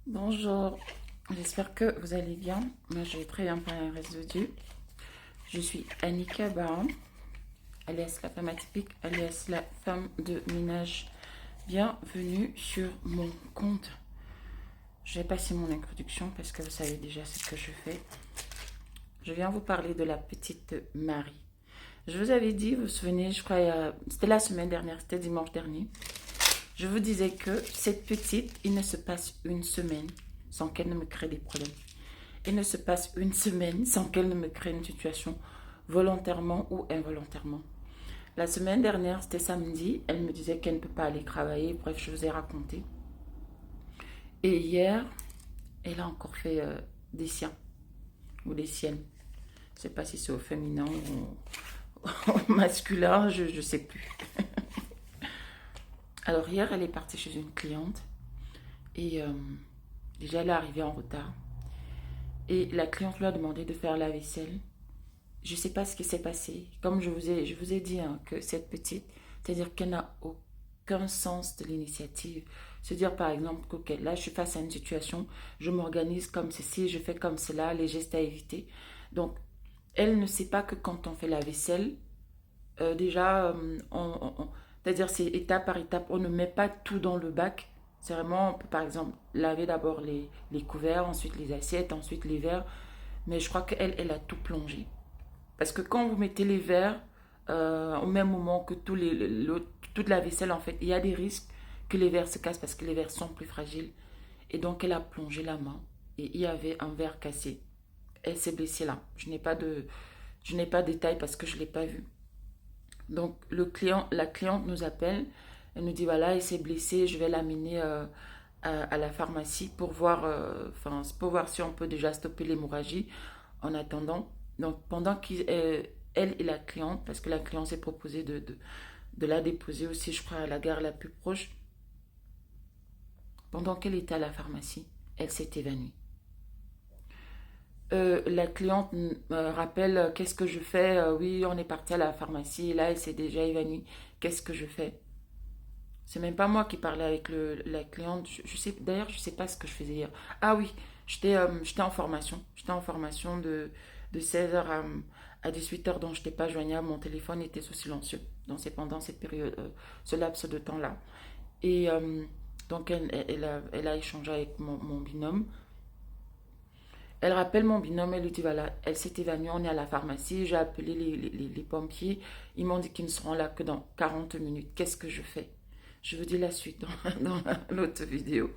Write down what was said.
Bonjour, j'espère que vous allez bien. Moi, je vais très bien par la grâce de Dieu. Je suis Annika Baum, alias la femme atypique, alias la femme de ménage. Bienvenue sur mon compte. Je vais passer mon introduction parce que vous savez déjà ce que je fais. Je viens vous parler de la petite Marie. Je vous avais dit, vous vous souvenez, je crois, c'était la semaine dernière, c'était dimanche dernier. Je vous disais que cette petite, il ne se passe une semaine sans qu'elle ne me crée des problèmes. Il ne se passe une semaine sans qu'elle ne me crée une situation volontairement ou involontairement. La semaine dernière, c'était samedi, elle me disait qu'elle ne peut pas aller travailler, bref, je vous ai raconté. Et hier, elle a encore fait des siens ou des siennes. Je ne sais pas si c'est au féminin ou au masculin, je ne sais plus. Alors hier, elle est partie chez une cliente et déjà elle est arrivée en retard. Et la cliente lui a demandé de faire la vaisselle. Je ne sais pas ce qui s'est passé. Comme je vous ai dit hein, que cette petite, c'est-à-dire qu'elle n'a aucun sens de l'initiative. Se dire par exemple que ok, là je suis face à une situation, je m'organise comme ceci, je fais comme cela, les gestes à éviter. Donc elle ne sait pas que quand on fait la vaisselle, déjà, c'est-à-dire c'est étape par étape, on ne met pas tout dans le bac. C'est vraiment, on peut par exemple laver d'abord les couverts, ensuite les assiettes, ensuite les verres. Mais je crois qu'elle, elle a tout plongé. Parce que quand vous mettez les verres au même moment que toute la vaisselle, en fait, il y a des risques que les verres se cassent parce que les verres sont plus fragiles. Et donc, elle a plongé la main et il y avait un verre cassé. Elle s'est blessée là. Je n'ai pas de détails parce que je ne l'ai pas vu. Donc, la cliente nous appelle. Elle nous dit voilà, elle s'est blessée, je vais l'amener à la pharmacie pour voir si on peut déjà stopper l'hémorragie en attendant. Donc, pendant qu'elle et la cliente, parce que la cliente s'est proposée de la déposer aussi, je crois, à la gare la plus proche, pendant qu'elle était à la pharmacie, elle s'est évanouie. La cliente me rappelle qu'est-ce que je fais. Oui, on est parti à la pharmacie et là, elle s'est déjà évanouie. Qu'est-ce que je fais? C'est même pas moi qui parlais avec la cliente. Je sais, d'ailleurs, je sais pas ce que je faisais hier. Ah oui, j'étais en formation. J'étais en formation de 16h à 18h, donc je n'étais pas joignable. Mon téléphone était sous silencieux. Donc c'est pendant cette période, ce laps de temps-là. Et donc elle a échangé avec mon binôme. Elle rappelle mon binôme, elle lui dit voilà, elle s'est évanouie, on est à la pharmacie, j'ai appelé les pompiers, ils m'ont dit qu'ils ne seront là que dans 40 minutes. Qu'est-ce que je fais? Je vous dis la suite dans l'autre vidéo.